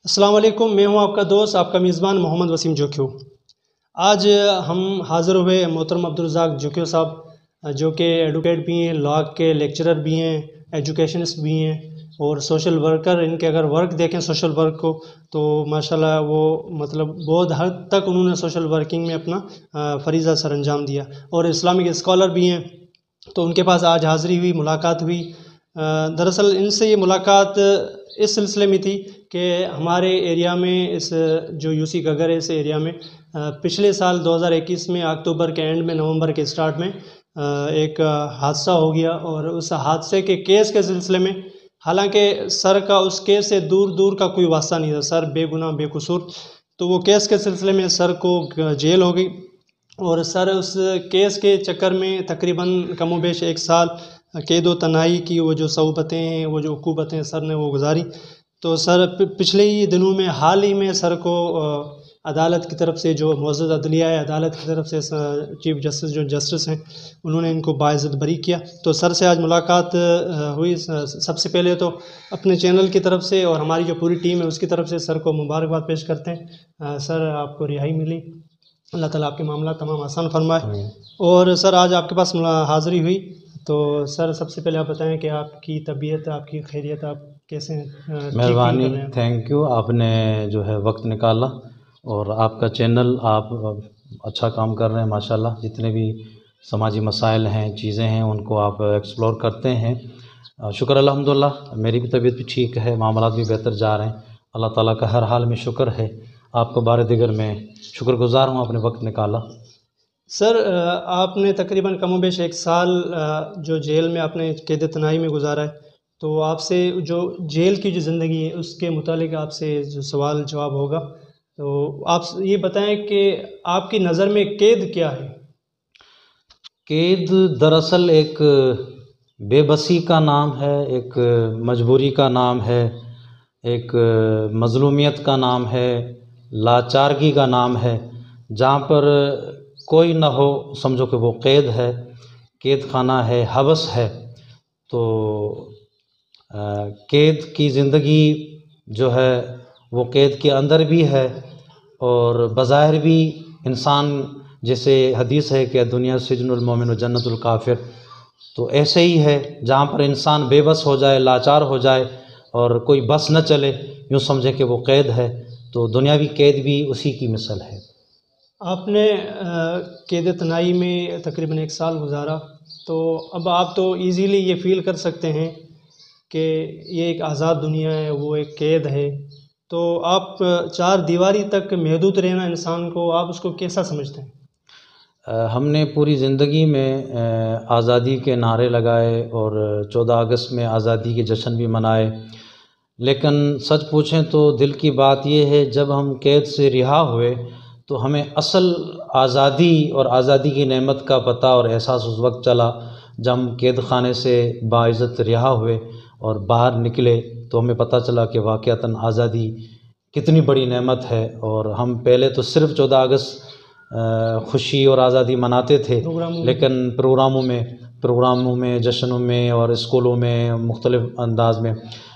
السلام علیکم، میں ہوں آپ کا دوست، آپ کا میزبان محمد وسیم جوکھیو۔ آج ہم حاضر ہوئے محترم عبدالرزاق جوکھیو صاحب، جو کہ ایڈوکیٹ بھی ہیں، لاء کے لیکچرر بھی ہیں، ایجوکیشنسٹ بھی ہیں اور سوشل ورکر۔ ان کے اگر ورک دیکھیں سوشل ورک کو تو ماشاءاللہ وہ بہت حد تک انہوں نے سوشل ورکنگ میں اپنا فریضہ سر انجام دیا، اور اسلامک اسکالر بھی ہیں۔ تو ان کے پاس آج حاضری ہوئی، ملاقات ہوئی۔ دراصل ان سے یہ ملاقات اس سلسلے میں تھی کہ ہمارے ایریا میں اس جو یو سی گگر ہے، اس ایریا میں پچھلے سال 2021 میں اکتوبر کے اینڈ میں، نومبر کے سٹارٹ میں ایک حادثہ ہو گیا، اور اس حادثے کے کیس کے سلسلے میں، حالانکہ سر کا اس کیس سے دور دور کا کوئی واسطہ نہیں تھا، سر بے گناہ بے قصور، تو وہ کیس کے سلسلے میں سر کو جیل ہو گئی، اور سر اس کیس کے چکر میں تقریباً کم و بیش 1 سال قید و تنہائی کی وہ جو صعوبتیں ہیں، وہ جو عقوبتیں سر نے وہ گزاری۔ تو سر پچھلے ہی دنوں میں، حال ہی میں سر کو عدالت کی طرف سے، جو معزز عدلیہ ہے عدالت کی طرف سے، چیف جسٹس جو جسٹس ہیں، انہوں نے ان کو باعزت بری کیا۔ تو سر سے آج ملاقات ہوئی۔ سب سے پہلے تو اپنے چینل کی طرف سے اور ہماری جو پوری ٹیم ہے اس کی طرف سے سر کو مبارکباد پیش کرتے ہیں۔ سر، آپ کو رہائی ملی، اللہ تعالیٰ آپ کے معاملات تمام آسان فرمائے۔ اور سر آج آپ کے پاس حاضری ہوئی، تو سر سب سے پہلے آپ بتائیں کہ آپ کی طبیعت، آپ کی خیریت، آپ کیسے ہیں؟ مہربانی، تھینک یو، آپ نے جو ہے وقت نکالا، اور آپ کا چینل، آپ اچھا کام کر رہے ہیں ماشاءاللہ۔ جتنے بھی سماجی مسائل ہیں، چیزیں ہیں، ان کو آپ ایکسپلور کرتے ہیں۔ شکر الحمدللہ، میری بھی طبیعت بھی ٹھیک ہے، معاملات بھی بہتر جا رہے ہیں، اللہ تعالیٰ کا ہر حال میں شکر ہے۔ آپ کو بار دیگر میں شکر گزار ہوں، آپ نے وقت نکالا۔ سر، آپ نے تقریباً کم و بیش 1 سال جو جیل میں آپ نے قید تنہائی میں گزارا ہے، تو آپ سے جو جیل کی جو زندگی ہے اس کے متعلق آپ سے جو سوال جواب ہوگا، تو آپ یہ بتائیں کہ آپ کی نظر میں قید کیا ہے؟ قید دراصل ایک بے بسی کا نام ہے، ایک مجبوری کا نام ہے، ایک مظلومیت کا نام ہے، لاچارگی کا نام ہے۔ جہاں پر کوئی نہ ہو، سمجھو کہ وہ قید ہے، قید خانہ ہے، حبس ہے۔ تو قید کی زندگی جو ہے وہ قید کے اندر بھی ہے، اور بظاہر بھی انسان، جیسے حدیث ہے کہ دنیا سجن المومن و جنت الکافر، تو ایسے ہی ہے، جہاں پر انسان بے بس ہو جائے، لاچار ہو جائے، اور کوئی بس نہ چلے، یوں سمجھے کہ وہ قید ہے، تو دنیاوی قید بھی اسی کی مثل ہے۔ آپ نے قید تنہائی میں تقریباً 1 سال گزارا، تو اب آپ تو ایزیلی یہ فیل کر سکتے ہیں کہ یہ ایک آزاد دنیا ہے، وہ ایک قید ہے۔ تو آپ 4 دیواری تک محدود رہنا انسان کو، آپ اس کو کیسا سمجھتے ہیں؟ ہم نے پوری زندگی میں آزادی کے نعرے لگائے، اور 14 اگست میں آزادی کے جشن بھی منائے، لیکن سچ پوچھیں تو دل کی بات یہ ہے، جب ہم قید سے رہا ہوئے تو ہمیں اصل آزادی اور آزادی کی نعمت کا پتہ اور احساس اس وقت چلا جب ہم قید خانے سے باعزت رہا ہوئے اور باہر نکلے، تو ہمیں پتہ چلا کہ واقعتاً آزادی کتنی بڑی نعمت ہے۔ اور ہم پہلے تو صرف 14 اگست خوشی اور آزادی مناتے تھے، لیکن پروگراموں میں، جشنوں میں اور اسکولوں میں مختلف انداز میں،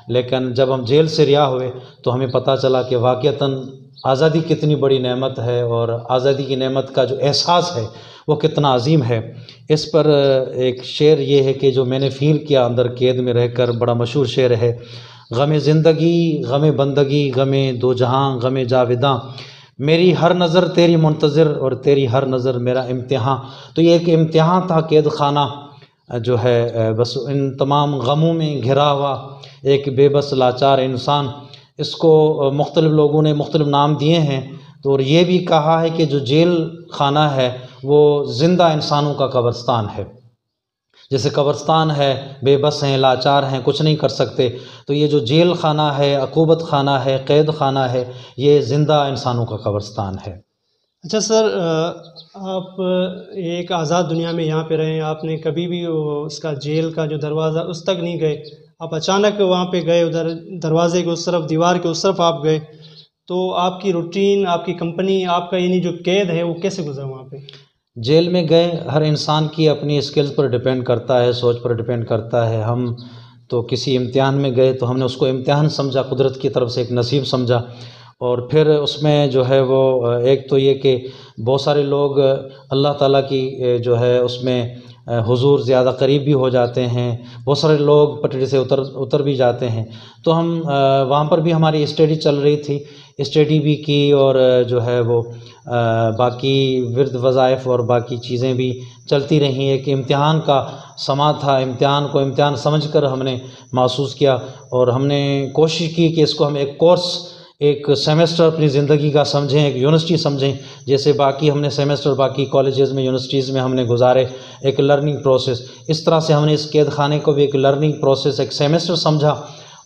لیکن جب ہم جیل سے رہا ہوئے تو ہمیں پتہ چلا کہ واقعتاً آزادی کتنی بڑی نعمت ہے، اور آزادی کی نعمت کا جو احساس ہے وہ کتنا عظیم ہے۔ اس پر ایک شعر یہ ہے کہ جو میں نے فیل کیا اندر قید میں رہ کر، بڑا مشہور شعر ہے: غم زندگی، غم بندگی، غم دو جہاں، غم جاوداں، میری ہر نظر تیری منتظر اور تیری ہر نظر میرا امتحان۔ تو یہ ایک امتحان تھا قید خانہ جو ہے، بس ان تمام غموں میں گھرا ہوا ایک بے بس لاچار انسان۔ اس کو مختلف لوگوں نے مختلف نام دیے ہیں، تو اور یہ بھی کہا ہے کہ جو جیل خانہ ہے وہ زندہ انسانوں کا قبرستان ہے۔ جیسے قبرستان ہے، بے بس ہیں، لاچار ہیں، کچھ نہیں کر سکتے، تو یہ جو جیل خانہ ہے، عقوبت خانہ ہے، قید خانہ ہے، یہ زندہ انسانوں کا قبرستان ہے۔ اچھا سر، آپ ایک آزاد دنیا میں یہاں پہ رہے ہیں، آپ نے کبھی بھی اس کا جیل کا جو دروازہ اس تک نہیں گئے، آپ اچانک وہاں پہ گئے، ادھر دروازے کے اس طرف، دیوار کے اس طرف آپ گئے، تو آپ کی روٹین، آپ کی کمپنی، آپ کا یعنی جو قید ہے وہ کیسے گزرا وہاں پہ؟ جیل میں گئے، ہر انسان کی اپنی اسکلز پر ڈیپینڈ کرتا ہے، سوچ پر ڈیپینڈ کرتا ہے۔ ہم تو کسی امتحان میں گئے تو ہم نے اس کو امتحان سمجھا، قدرت کی طرف سے ایک نصیب سمجھا، اور پھر اس میں جو ہے وہ ایک تو یہ کہ بہت سارے لوگ اللہ تعالیٰ کی جو ہے اس میں حضور زیادہ قریب بھی ہو جاتے ہیں، بہت سارے لوگ پٹڑی سے اتر بھی جاتے ہیں، تو ہم وہاں پر بھی ہماری اسٹڈی چل رہی تھی، اسٹڈی بھی کی، اور جو ہے وہ باقی ورد وظائف اور باقی چیزیں بھی چلتی رہیں۔ ایک امتحان کا سما تھا، امتحان کو امتحان سمجھ کر ہم نے محسوس کیا، اور ہم نے کوشش کی کہ اس کو ہم ایک کورس، ایک سیمسٹر اپنی زندگی کا سمجھیں، ایک یونیورسٹی سمجھیں، جیسے باقی ہم نے سیمسٹر باقی کالجز میں، یونیورسٹیز میں ہم نے گزارے، ایک لرننگ پروسیس، اس طرح سے ہم نے اس قید خانے کو بھی ایک لرننگ پروسیس، ایک سیمسٹر سمجھا،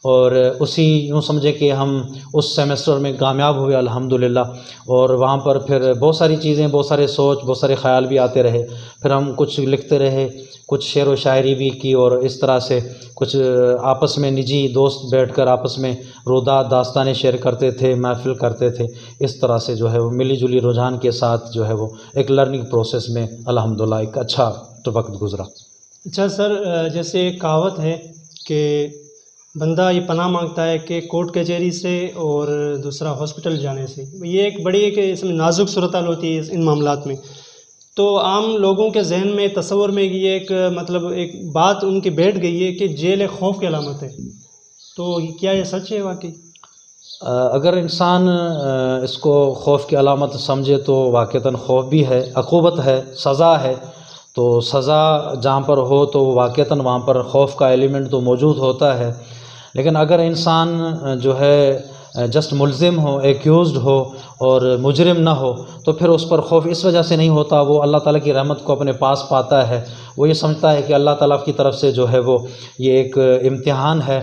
اور اسی یوں سمجھے کہ ہم اس سیمسٹر میں کامیاب ہوئے الحمدللہ، اور وہاں پر پھر بہت ساری چیزیں، بہت سارے سوچ، بہت سارے خیال بھی آتے رہے، پھر ہم کچھ لکھتے رہے، کچھ شعر و شاعری بھی کی، اور اس طرح سے کچھ آپس میں نجی دوست بیٹھ کر آپس میں روداد داستانیں شیئر کرتے تھے، محفل کرتے تھے، اس طرح سے جو ہے وہ ملی جلی رجحان کے ساتھ جو ہے وہ ایک لرننگ پروسیس میں الحمدللہ ایک اچھا وقت گزرا۔ اچھا سر، جیسے ایک کہاوت ہے کہ بندہ یہ پناہ مانگتا ہے کہ کورٹ کچہری سے اور دوسرا ہاسپٹل جانے سے، یہ ایک بڑی ایک اس میں نازک صورتحال ہوتی ہے ان معاملات میں، تو عام لوگوں کے ذہن میں تصور میں یہ ایک مطلب ایک بات ان کی بیٹھ گئی ہے کہ جیل ایک خوف کی علامت ہے، تو کیا یہ سچ ہے واقعی؟ اگر انسان اس کو خوف کی علامت سمجھے تو واقعتاً خوف بھی ہے، عقوبت ہے، سزا ہے، تو سزا جہاں پر ہو تو واقعتاً وہاں پر خوف کا ایلیمنٹ تو موجود ہوتا ہے، لیکن اگر انسان جو ہے جسٹ ملزم ہو، ایکیوزڈ ہو اور مجرم نہ ہو تو پھر اس پر خوف اس وجہ سے نہیں ہوتا، وہ اللہ تعالیٰ کی رحمت کو اپنے پاس پاتا ہے، وہ یہ سمجھتا ہے کہ اللہ تعالیٰ کی طرف سے جو ہے وہ یہ ایک امتحان ہے۔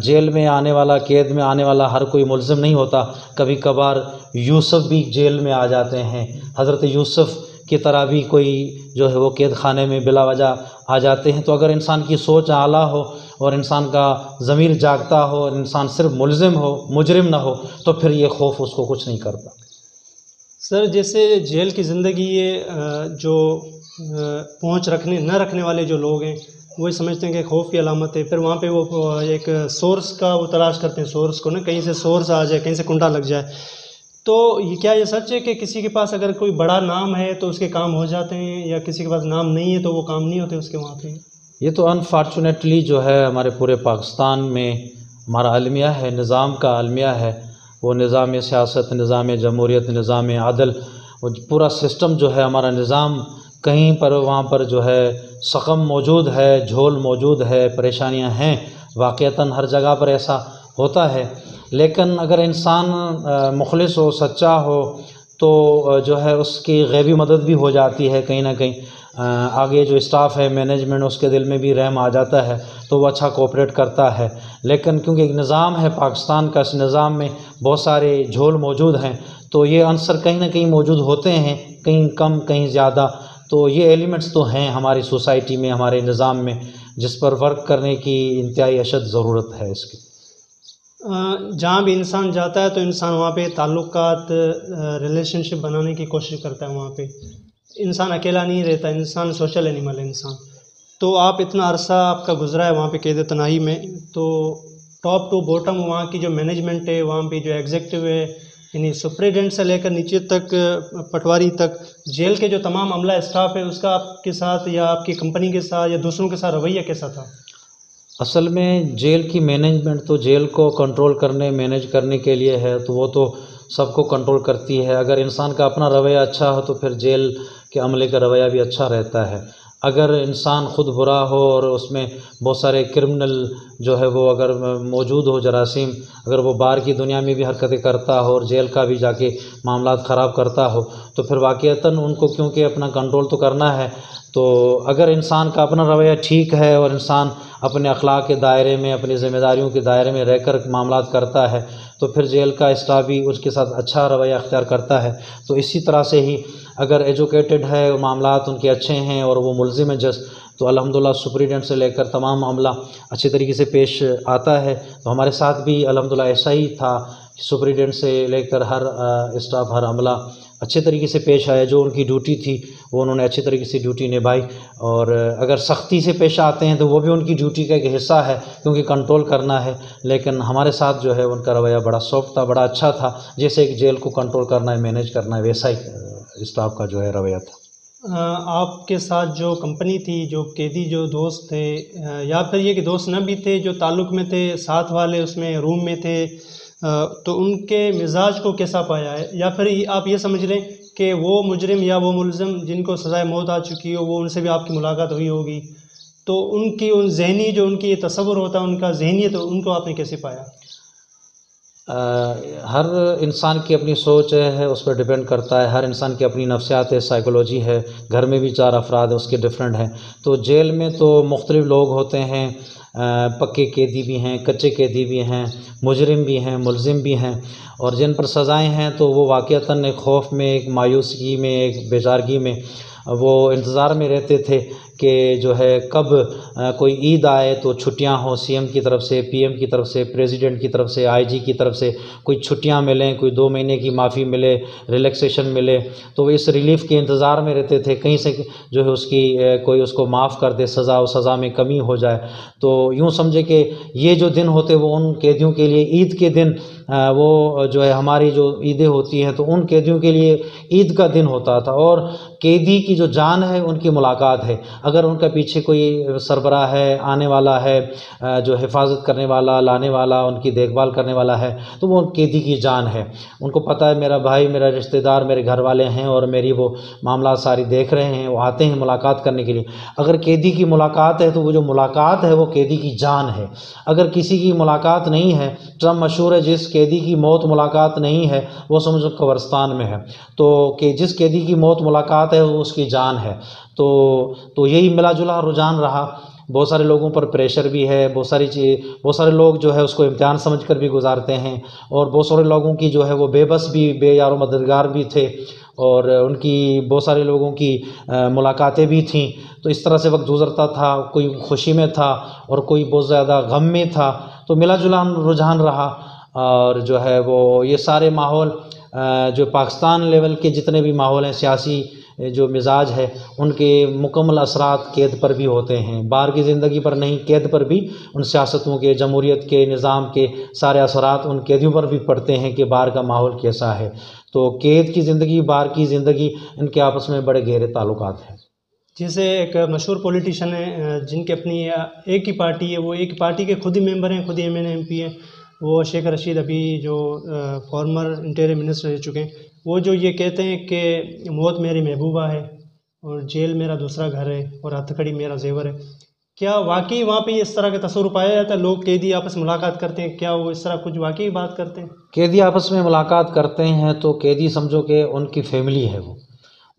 جیل میں آنے والا، قید میں آنے والا ہر کوئی ملزم نہیں ہوتا، کبھی کبھار یوسف بھی جیل میں آ جاتے ہیں، حضرت یوسف کی طرح بھی کوئی جو ہے وہ قید خانے میں بلا وجہ آ جاتے ہیں، تو اگر انسان کی سوچ اعلیٰ ہو اور انسان کا ضمیر جاگتا ہو اور انسان صرف ملزم ہو، مجرم نہ ہو، تو پھر یہ خوف اس کو کچھ نہیں کرتا۔ سر جیسے جیل کی زندگی یہ جو پہنچ نہ رکھنے والے جو لوگ ہیں وہی سمجھتے ہیں کہ خوف کی علامت ہے، پھر وہاں پہ وہ ایک سورس کا وہ تلاش کرتے ہیں، سورس کو نا، کہیں سے سورس آ جائے، کہیں سے کنڈا لگ جائے، تو یہ کیا یہ سچ ہے کہ کسی کے پاس اگر کوئی بڑا نام ہے تو اس کے کام ہو جاتے ہیں، یا کسی کے پاس نام نہیں ہے تو وہ کام نہیں ہوتے اس کے وہاں پہ؟ یہ تو انفارچونیٹلی جو ہے ہمارے پورے پاکستان میں ہمارا المیہ ہے، نظام کا المیہ ہے، وہ نظام سیاست، نظام جمہوریت، نظام عدل، وہ پورا سسٹم جو ہے ہمارا نظام، کہیں پر وہاں پر جو ہے سقم موجود ہے، جھول موجود ہے، پریشانیاں ہیں، واقعتاً ہر جگہ پر ایسا ہوتا ہے، لیکن اگر انسان مخلص ہو، سچا ہو، تو جو ہے اس کی غیبی مدد بھی ہو جاتی ہے، کہیں نہ کہیں آگے جو اسٹاف ہے، مینجمنٹ، اس کے دل میں بھی رحم آ جاتا ہے تو وہ اچھا کوآپریٹ کرتا ہے، لیکن کیونکہ ایک نظام ہے پاکستان کا، اس نظام میں بہت سارے جھول موجود ہیں، تو یہ عنصر کہیں نہ کہیں موجود ہوتے ہیں، کہیں کم کہیں زیادہ، تو یہ ایلیمنٹس تو ہیں ہماری سوسائٹی میں، ہمارے نظام میں، جس پر ورک کرنے کی انتہائی اشد ضرورت ہے اس کی۔ جہاں بھی انسان جاتا ہے تو انسان وہاں پہ تعلقات، ریلیشن شپ بنانے کی کوشش کرتا ہے، وہاں پہ انسان اکیلا نہیں رہتا، انسان سوشل اینیمل ہے انسان، تو آپ اتنا عرصہ آپ کا گزرا ہے وہاں پہ قید تنہائی میں، تو ٹاپ ٹو باٹم وہاں کی جو مینجمنٹ ہے، وہاں پہ جو ایگزیکٹو ہے، یعنی سپریڈنٹ سے لے کر نیچے تک، پٹواری تک، جیل کے جو تمام عملہ اسٹاف ہے، اس کا آپ کے ساتھ یا آپ کی کمپنی کے ساتھ یا دوسروں کے ساتھ رویہ کیسا تھا؟ اصل میں جیل کی مینجمنٹ تو جیل کو کنٹرول کرنے، مینیج کرنے کے لیے ہے، تو وہ تو سب کو کنٹرول کرتی ہے، اگر انسان کا اپنا رویہ اچھا ہو تو پھر جیل کے عملے کا رویہ بھی اچھا رہتا ہے، اگر انسان خود برا ہو اور اس میں بہت سارے کرمنل جو ہے وہ اگر موجود ہو، جراثیم، اگر وہ باہر کی دنیا میں بھی حرکتیں کرتا ہو اور جیل کا بھی جا کے معاملات خراب کرتا ہو، تو پھر واقعتاً ان کو کیونکہ اپنا کنٹرول تو کرنا ہے، تو اگر انسان کا اپنا رویہ ٹھیک ہے اور انسان اپنے اخلاق کے دائرے میں، اپنی ذمہ داریوں کے دائرے میں رہ کر معاملات کرتا ہے، تو پھر جیل کا اسٹاف بھی اس کے ساتھ اچھا رویہ اختیار کرتا ہے، تو اسی طرح سے ہی اگر ایجوکیٹڈ ہے، معاملات ان کے اچھے ہیں اور وہ ملزم ہے تو الحمدللہ سپریڈنٹ سے لے کر تمام معاملہ اچھے طریقے سے پیش آتا ہے، تو ہمارے ساتھ بھی الحمدللہ ایسا ہی تھا سپریڈنٹ سے لے کر ہر اسٹاف، ہر عملہ اچھے طریقے سے پیش آیا. جو ان کی ڈیوٹی تھی وہ انہوں نے اچھے طریقے سے ڈیوٹی نبھائی. اور اگر سختی سے پیش آتے ہیں تو وہ بھی ان کی ڈیوٹی کا ایک حصہ ہے، کیونکہ کنٹرول کرنا ہے. لیکن ہمارے ساتھ جو ہے ان کا رویہ بڑا سافٹ تھا، بڑا اچھا تھا. جیسے ایک جیل کو کنٹرول کرنا ہے، مینیج کرنا ہے، ویسا ہی اسٹاف کا جو ہے رویہ تھا. آپ کے ساتھ جو کمپنی تھی، جو قیدی جو دوست تھے، یا پھر یہ کہ دوست نہ بھی تھے، جو تعلق میں تھے، ساتھ والے اس میں روم میں تھے، تو ان کے مزاج کو کیسا پایا ہے؟ یا پھر آپ یہ سمجھ لیں کہ وہ مجرم یا وہ ملزم جن کو سزائے موت آ چکی ہو، وہ ان سے بھی آپ کی ملاقات ہوئی ہوگی، تو ان کی ان ذہنی جو ان کی یہ تصور ہوتا ہے، ان کا ذہنیت، ان کو آپ نے کیسے پایا؟ ہر انسان کی اپنی سوچ ہے، اس پر ڈیپینڈ کرتا ہے. ہر انسان کی اپنی نفسیات ہے، سائیکولوجی ہے. گھر میں بھی 4 افراد ہیں، اس کے ڈفرینٹ ہیں. تو جیل میں تو مختلف لوگ ہوتے ہیں، پکے قیدی بھی ہیں، کچے قیدی بھی ہیں، مجرم بھی ہیں، ملزم بھی ہیں. اور جن پر سزائیں ہیں تو وہ واقعتاً ایک خوف میں، ایک مایوسی میں، ایک بیزارگی میں، وہ انتظار میں رہتے تھے کہ جو ہے کب کوئی عید آئے تو چھٹیاں ہوں، سی ایم کی طرف سے، پی ایم کی طرف سے، پریزیڈنٹ کی طرف سے، آئی جی کی طرف سے کوئی چھٹیاں ملیں، کوئی 2 مہینے کی معافی ملے، ریلیکسیشن ملے. تو وہ اس ریلیف کے انتظار میں رہتے تھے، کہیں سے جو ہے اس کی کوئی اس کو معاف کر دے، سزا میں کمی ہو جائے. تو یوں سمجھے کہ یہ جو دن ہوتے وہ ان قیدیوں کے لیے عید کے دن، وہ جو ہے ہماری جو عیدیں ہوتی ہیں تو ان قیدیوں کے لیے عید کا دن ہوتا تھا. اور قیدی کی جو جان ہے ان کی ملاقات ہے. اگر ان کا پیچھے کوئی سربراہ ہے، آنے والا ہے، جو حفاظت کرنے والا، لانے والا، ان کی دیکھ بھال کرنے والا ہے، تو وہ قیدی کی جان ہے. ان کو پتہ ہے میرا بھائی، میرا رشتہ دار، میرے گھر والے ہیں اور میری وہ معاملات ساری دیکھ رہے ہیں، وہ آتے ہیں ملاقات کرنے کے لیے. اگر قیدی کی ملاقات ہے تو وہ جو ملاقات ہے وہ قیدی کی جان ہے. اگر کسی کی ملاقات نہیں ہے، ٹرم مشہور ہے، جس قیدی کی موت ملاقات نہیں ہے وہ سمجھو قبرستان میں ہے. تو کہ جس قیدی کی موت ملاقات ہے وہ اس کی جان ہے. تو یہی ملا جلا رجحان رہا. بہت سارے لوگوں پر پریشر بھی ہے، بہت سارے لوگ جو ہے اس کو امتحان سمجھ کر بھی گزارتے ہیں. اور بہت سارے لوگوں کی جو ہے وہ بے بس بھی، بے یار و مددگار بھی تھے، اور ان کی بہت سارے لوگوں کی ملاقاتیں بھی تھیں. تو اس طرح سے وقت گزرتا تھا. کوئی خوشی میں تھا اور کوئی بہت زیادہ غم میں تھا. تو ملا جلا رجحان رہا. اور جو ہے وہ یہ سارے ماحول جو پاکستان لیول کے جتنے بھی ماحول ہیں، سیاسی جو مزاج ہے، ان کے مکمل اثرات قید پر بھی ہوتے ہیں. باہر کی زندگی پر نہیں، قید پر بھی ان سیاستوں کے، جمہوریت کے نظام کے سارے اثرات ان قیدیوں پر بھی پڑتے ہیں کہ باہر کا ماحول کیسا ہے. تو قید کی زندگی، باہر کی زندگی، ان کے آپس میں بڑے گہرے تعلقات ہیں. جیسے ایک مشہور پولیٹیشین ہیں جن کے اپنی ایک ہی پارٹی ہے، وہ ایک پارٹی کے خود ہی ممبر ہیں، خود ہی ایم این ایم پی ہیں، وہ شیخ رشید، ابھی جو فارمر انٹیریئر منسٹر رہ چکے ہیں. وہ جو یہ کہتے ہیں کہ موت میری محبوبہ ہے اور جیل میرا دوسرا گھر ہے اور ہتھکڑی میرا زیور ہے. کیا واقعی وہاں پہ اس طرح کا تصور پایا جاتا ہے؟ لوگ قیدی آپس میں ملاقات کرتے ہیں، کیا وہ اس طرح کچھ واقعی بات کرتے ہیں؟ قیدی آپس میں ملاقات کرتے ہیں تو قیدی سمجھو کہ ان کی فیملی ہے.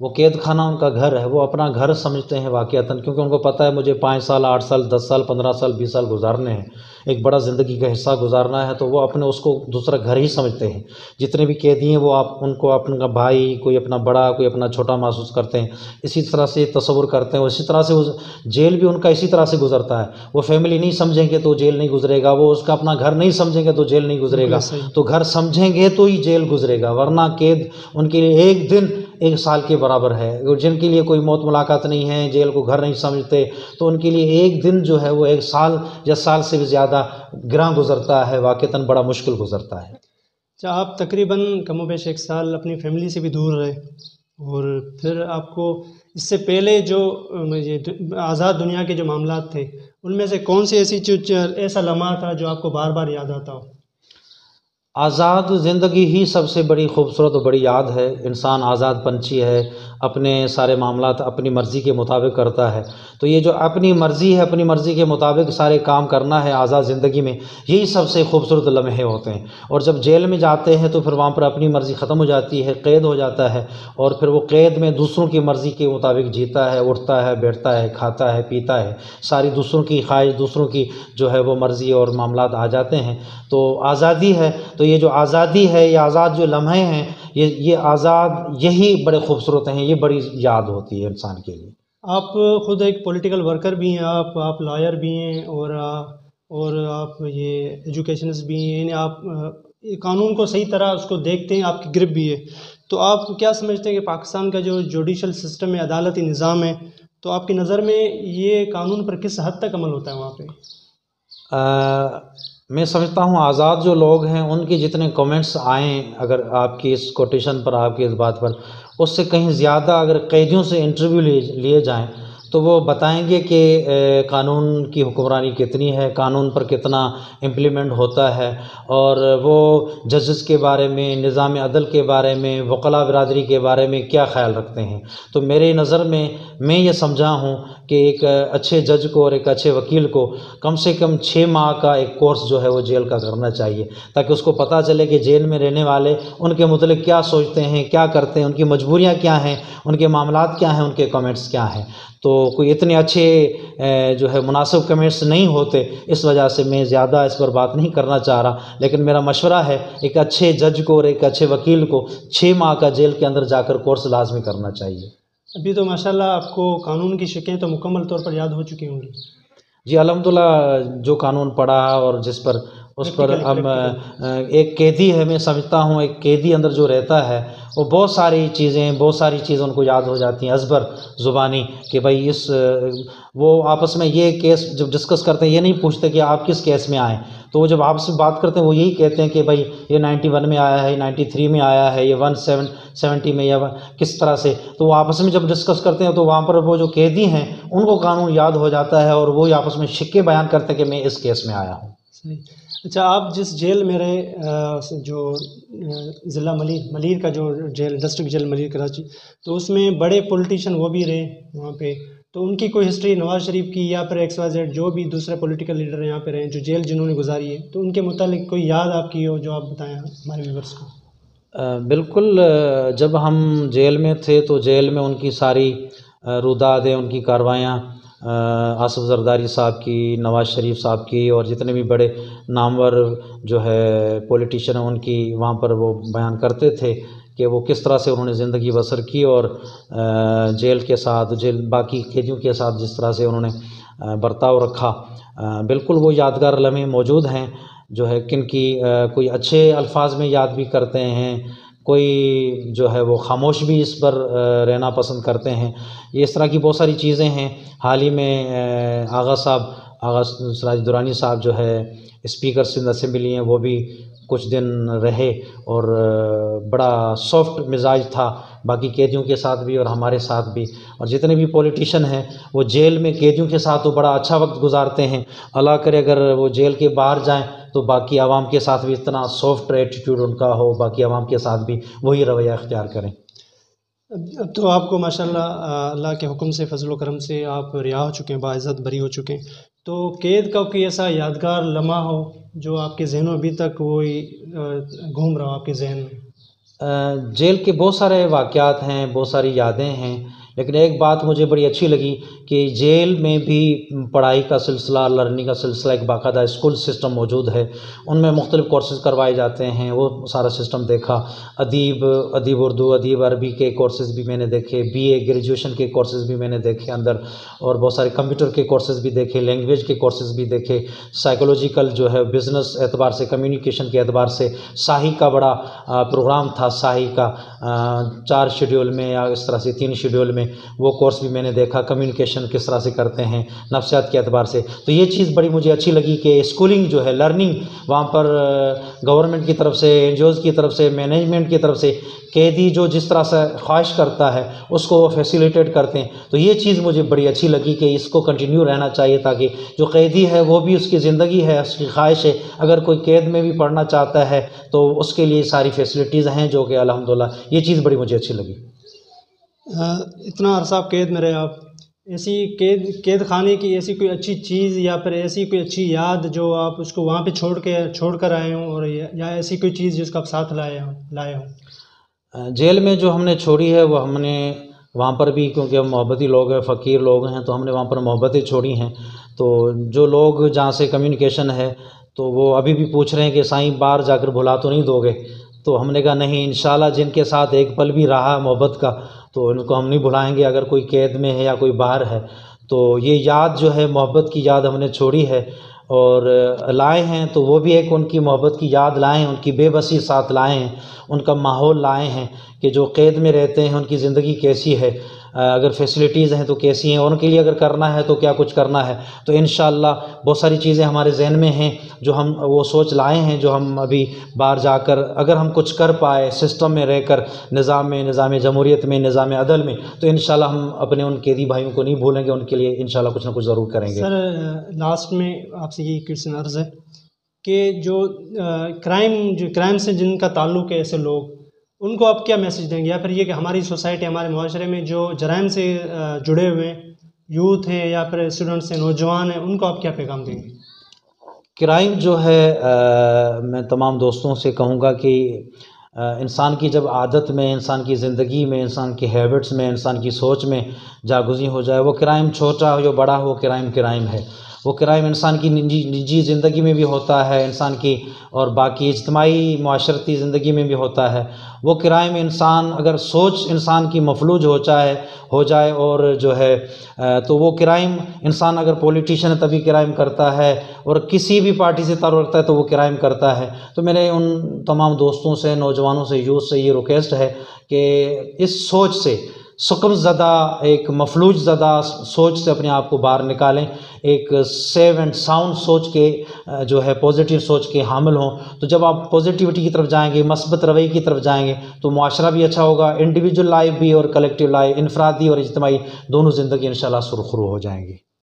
وہ قید خانہ ان کا گھر ہے، وہ اپنا گھر سمجھتے ہیں واقعتاً، کیونکہ ان کو پتہ ہے مجھے 5 سال، 8 سال، 10 سال، 15 سال، 20 سال گزارنے ہیں، ایک بڑا زندگی کا حصہ گزارنا ہے. تو وہ اپنے اس کو دوسرا گھر ہی سمجھتے ہیں. جتنے بھی قیدی ہیں وہ ان کو اپنا بھائی، کوئی اپنا بڑا، کوئی اپنا چھوٹا محسوس کرتے ہیں. اسی طرح سے تصور کرتے ہیں. اسی طرح سے جیل بھی ان کا اسی طرح سے گزرتا ہے. وہ فیملی نہیں سمجھیں گے تو جیل نہیں گزرے گا، وہ اس کا اپنا گھر نہیں سمجھیں گے تو جیل نہیں گزرے گا. تو گھر سمجھیں گے تو ہی جیل گزرے گا، ورنہ قید ان کے لیے ایک دن 1 سال کے برابر ہے. اور جن کے لیے کوئی موت ملاقات نہیں ہے، جیل کو گھر نہیں سمجھتے، تو ان کے لیے ایک دن جو ہے وہ 1 سال یا سال سے بھی زیادہ گراں گزرتا ہے، واقعتاً بڑا مشکل گزرتا ہے. اچھا، آپ تقریباً کم و بیش 1 سال اپنی فیملی سے بھی دور رہے، اور پھر آپ کو اس سے پہلے جو آزاد دنیا کے جو معاملات تھے، ان میں سے کون سی ایسا لمحہ تھا جو آپ کو بار بار یاد آتا ہو؟ آزاد زندگی ہی سب سے بڑی خوبصورت و بڑی یاد ہے. انسان آزاد پنچھی ہے، اپنے سارے معاملات اپنی مرضی کے مطابق کرتا ہے. تو یہ جو اپنی مرضی ہے، اپنی مرضی کے مطابق سارے کام کرنا ہے آزاد زندگی میں، یہی سب سے خوبصورت لمحے ہوتے ہیں. اور جب جیل میں جاتے ہیں تو پھر وہاں پر اپنی مرضی ختم ہو جاتی ہے، قید ہو جاتا ہے، اور پھر وہ قید میں دوسروں کی مرضی کے مطابق جیتا ہے، اٹھتا ہے، بیٹھتا ہے، کھاتا ہے، پیتا ہے. ساری دوسروں کی خواہش، دوسروں کی جو ہے وہ مرضی اور معاملات آ جاتے ہیں. تو آزادی ہے، تو یہ جو آزادی ہے، یہ آزاد جو لمحے ہیں، یہ آزاد، یہی بڑے خوبصورت ہیں، یہ بڑی یاد ہوتی ہے انسان کے لیے. آپ خود ایک پولیٹیکل ورکر بھی ہیں، آپ لائر بھی ہیں، اور آپ یہ ایجوکیشنس بھی ہیں، یعنی آپ قانون کو صحیح طرح اس کو دیکھتے ہیں، آپ کی گرپ بھی ہے، تو آپ کیا سمجھتے ہیں کہ پاکستان کا جو جوڈیشل سسٹم ہے، عدالتی نظام ہے، تو آپ کی نظر میں یہ قانون پر کس حد تک عمل ہوتا ہے وہاں پہ؟ میں سمجھتا ہوں آزاد جو لوگ ہیں ان کے جتنے کامنٹس آئیں اگر آپ کی اس کوٹیشن پر، آپ کی اس بات پر، اس سے کہیں زیادہ اگر قیدیوں سے انٹرویو لیے جائیں تو وہ بتائیں گے کہ قانون کی حکمرانی کتنی ہے، قانون پر کتنا امپلیمنٹ ہوتا ہے، اور وہ ججز کے بارے میں، نظام عدل کے بارے میں، وکلاء برادری کے بارے میں کیا خیال رکھتے ہیں۔ تو میرے نظر میں یہ سمجھا ہوں کہ ایک اچھے جج کو اور ایک اچھے وکیل کو کم سے کم 6 ماہ کا ایک کورس جو ہے وہ جیل کا کرنا چاہیے، تاکہ اس کو پتہ چلے کہ جیل میں رہنے والے ان کے متعلق کیا سوچتے ہیں، کیا کرتے ہیں، ان کی مجبوریاں کیا ہیں، ان کے معاملات کیا ہیں، ان کے کمنٹس کیا ہیں۔ تو کوئی اتنے اچھے جو ہے مناسب کمنٹس نہیں ہوتے، اس وجہ سے میں زیادہ اس پر بات نہیں کرنا چاہ رہا، لیکن میرا مشورہ ہے ایک اچھے جج کو اور ایک اچھے وکیل کو 6 ماہ کا جیل کے اندر جا کر کورس لازمی کرنا چاہیے۔ ابھی تو ماشاءاللہ آپ کو قانون کی شکیں تو مکمل طور پر یاد ہو چکی ہوں گی۔ جی الحمدللہ، جو قانون پڑھا اور جس پر اس پر ہم ایک قیدی ہے، میں سمجھتا ہوں ایک قیدی اندر جو رہتا ہے وہ بہت ساری چیزیں ان کو یاد ہو جاتی ہیں ازبر زبانی، کہ بھائی وہ آپس میں یہ کیس جب ڈسکس کرتے ہیں یہ نہیں پوچھتے کہ آپ کس کیس میں آئیں، تو وہ جب آپس میں بات کرتے ہیں وہ یہی کہتے ہیں کہ بھائی یہ 91 میں آیا ہے، 93 میں آیا ہے، یہ 170 میں، یا کس طرح سے، تو وہ آپس میں جب ڈسکس کرتے ہیں تو وہاں پر وہ جو قیدی ہیں ان کو قانون یاد ہو جاتا ہے اور وہ آپس میں شکے بیان کرتے ہیں کہ میں اس کیس میں آیا ہوں۔ صحیح۔ اچھا، آپ جس جیل میں رہے، جو ضلع ملیر کا جو jail, district jail Malir Karachi, تو اس میں بڑے پولیٹیشین وہ بھی رہے وہاں پہ، تو ان کی کوئی ہسٹری نواز شریف کی یا پھر XYZ جو بھی دوسرے پولیٹیکل لیڈر یہاں پہ رہے جو جیل جنہوں نے گزاری ہے، تو ان کے متعلق کوئی یاد آپ کی ہو جو آپ بتائیں ہمارے ویورس کو؟ بالکل، جب ہم جیل میں تھے تو جیل میں ان کی ساری رودادیں، ان کی کاروائیاں، آصف زرداری صاحب کی، نواز شریف صاحب کی، اور جتنے بھی بڑے نامور جو ہے پولیٹیشین ہیں ان کی وہاں پر وہ بیان کرتے تھے کہ وہ کس طرح سے انہوں نے زندگی بسر کی، اور جیل کے ساتھ، باقی قیدیوں کے ساتھ جس طرح سے انہوں نے برتاؤ رکھا۔ بالکل وہ یادگار لمحے موجود ہیں، جو ہے کن کی کوئی اچھے الفاظ میں یاد بھی کرتے ہیں، کوئی جو ہے وہ خاموش بھی اس پر رہنا پسند کرتے ہیں۔ یہ اس طرح کی بہت ساری چیزیں ہیں۔ حال ہی میں آغا سراج درانی صاحب جو ہے اسپیکر سندھ اسمبلی ہیں، وہ بھی کچھ دن رہے اور بڑا سافٹ مزاج تھا باقی قیدیوں کے ساتھ بھی اور ہمارے ساتھ بھی، اور جتنے بھی پولیٹیشین ہیں وہ جیل میں قیدیوں کے ساتھ تو بڑا اچھا وقت گزارتے ہیں۔ اللہ کرے اگر وہ جیل کے باہر جائیں تو باقی عوام کے ساتھ بھی اتنا سافٹ ایٹیٹیوڈ ان کا ہو، باقی عوام کے ساتھ بھی وہی رویہ اختیار کریں۔ اب تو آپ کو ماشاءاللہ اللہ کے حکم سے، فضل و کرم سے آپ رہا ہو چکے ہیں، باعزت بری ہو چکے ہیں، تو قید کا کوئی ایسا یادگار لمحہ ہو جو آپ کے ذہن میں ابھی تک وہی گھوم رہا ہو آپ کے ذہن میں؟ جیل کے بہت سارے واقعات ہیں، بہت ساری یادیں ہیں، لیکن ایک بات مجھے بڑی اچھی لگی کہ جیل میں بھی پڑھائی کا سلسلہ، لرننگ کا سلسلہ، ایک باقاعدہ اسکول سسٹم موجود ہے، ان میں مختلف کورسز کروائے جاتے ہیں، وہ سارا سسٹم دیکھا۔ ادیب اردو، ادیب عربی کے کورسز بھی میں نے دیکھے، BA گریجویشن کے کورسز بھی میں نے دیکھے اندر، اور بہت سارے کمپیوٹر کے کورسز بھی دیکھے، لینگویج کے کورسز بھی دیکھے، سائیکولوجیکل جو ہے بزنس اعتبار سے، کمیونیکیشن کے اعتبار سے، ساہی کا بڑا پروگرام تھا، ساہی کا 4 شیڈول میں یا اس طرح سے 3 شیڈول میں، وہ کورس بھی میں نے دیکھا، کمیونیکیشن کس طرح سے کرتے ہیں نفسیات کے اعتبار سے۔ تو یہ چیز بڑی مجھے اچھی لگی کہ اسکولنگ جو ہے، لرننگ وہاں پر گورنمنٹ کی طرف سے، NGOs کی طرف سے، مینجمنٹ کی طرف سے، قیدی جو جس طرح سے خواہش کرتا ہے اس کو وہ فیسیلیٹیٹ کرتے ہیں۔ تو یہ چیز مجھے بڑی اچھی لگی کہ اس کو کنٹینیو رہنا چاہیے، تاکہ جو قیدی ہے وہ بھی، اس کی زندگی ہے، اس کی خواہش ہے، اگر کوئی قید میں بھی پڑھنا چاہتا ہے تو اس کے لیے ساری فیسیلیٹیز ہیں، جو کہ الحمدللہ یہ چیز بڑی مجھے اچھی لگی۔ اتنا عرصہ آپ قید میں رہے، آپ ایسی قید خانے کی ایسی کوئی اچھی چیز یا پھر ایسی کوئی اچھی یاد جو آپ اس کو وہاں پہ چھوڑ کر آئے ہوں، اور یا ایسی کوئی چیز جس کو آپ ساتھ لائے ہوں؟ جیل میں جو ہم نے چھوڑی ہے وہ ہم نے وہاں پر بھی، کیونکہ ہم محبتی لوگ ہیں، فقیر لوگ ہیں، تو ہم نے وہاں پر محبتیں چھوڑی ہیں۔ تو جو لوگ جہاں سے کمیونیکیشن ہے تو وہ ابھی بھی پوچھ رہے ہیں کہ سائیں باہر جا کر بھلا تو نہیں دو گے؟ تو ہم نے کہا نہیں، انشاءاللہ جن کے ساتھ ایک پل بھی رہا محبت کا تو ان کو ہم نہیں بھلائیں گے، اگر کوئی قید میں ہے یا کوئی باہر ہے۔ تو یہ یاد جو ہے، محبت کی یاد ہم نے چھوڑی ہے، اور لائے ہیں تو وہ بھی ایک ان کی محبت کی یاد لائے ہیں، ان کی بے بسی ساتھ لائے ہیں، ان کا ماحول لائے ہیں کہ جو قید میں رہتے ہیں ان کی زندگی کیسی ہے، اگر فیسلٹیز ہیں تو کیسی ہیں، اور ان کے لیے اگر کرنا ہے تو کیا کچھ کرنا ہے۔ تو انشاءاللہ بہت ساری چیزیں ہمارے ذہن میں ہیں جو ہم وہ سوچ لائے ہیں، جو ہم ابھی باہر جا کر اگر ہم کچھ کر پائے سسٹم میں رہ کر، نظام جمہوریت میں، نظام عدل میں، تو انشاءاللہ ہم اپنے ان قیدی بھائیوں کو نہیں بھولیں گے، ان کے لیے انشاءاللہ کچھ نہ کچھ ضرور کریں گے۔ سر لاسٹ میں آپ سے یہی کویشچن عرض ہے کہ جو کرائم سے جن کا تعلق ہے، ایسے لوگ، ان کو آپ کیا میسج دیں گے، یا پھر یہ کہ ہماری سوسائٹی، ہمارے معاشرے میں جو جرائم سے جڑے ہوئے یوتھ ہیں یا پھر اسٹوڈنٹس ہیں، نوجوان ہیں، ان کو آپ کیا پیغام دیں گے؟ کرائم جو ہے میں تمام دوستوں سے کہوں گا کہ انسان کی جب عادت میں، انسان کی زندگی میں، انسان کی ہیبٹس میں، انسان کی سوچ میں جاگزی ہو جائے، وہ کرائم چھوٹا ہو یا بڑا ہو، کرائم ہے۔ وہ کرائم انسان کی نجی زندگی میں بھی ہوتا ہے، انسان کی اور باقی اجتماعی معاشرتی زندگی میں بھی ہوتا ہے۔ وہ کرائم انسان اگر سوچ انسان کی مفلوج ہو جائے اور جو ہے تو وہ کرائم انسان اگر پولیٹیشین ہے تبھی کرائم کرتا ہے، اور کسی بھی پارٹی سے تعلق رکھتا ہے تو وہ کرائم کرتا ہے۔ تو میرے ان تمام دوستوں سے، نوجوانوں سے، یوتھ سے یہ ریکویسٹ ہے کہ اس سوچ سے، سکم زدہ، ایک مفلوج زدہ سوچ سے اپنے آپ کو باہر نکالیں، ایک سیو اینڈ ساؤنڈ سوچ کے جو ہے پازیٹیو سوچ کے حامل ہوں۔ تو جب آپ پازیٹیوٹی کی طرف جائیں گے، مثبت رویے کی طرف جائیں گے، تو معاشرہ بھی اچھا ہوگا، انڈیویجول لائف بھی اور کلیکٹیو لائف، انفرادی اور اجتماعی دونوں زندگی انشاءاللہ سرخرو ہو جائیں گی۔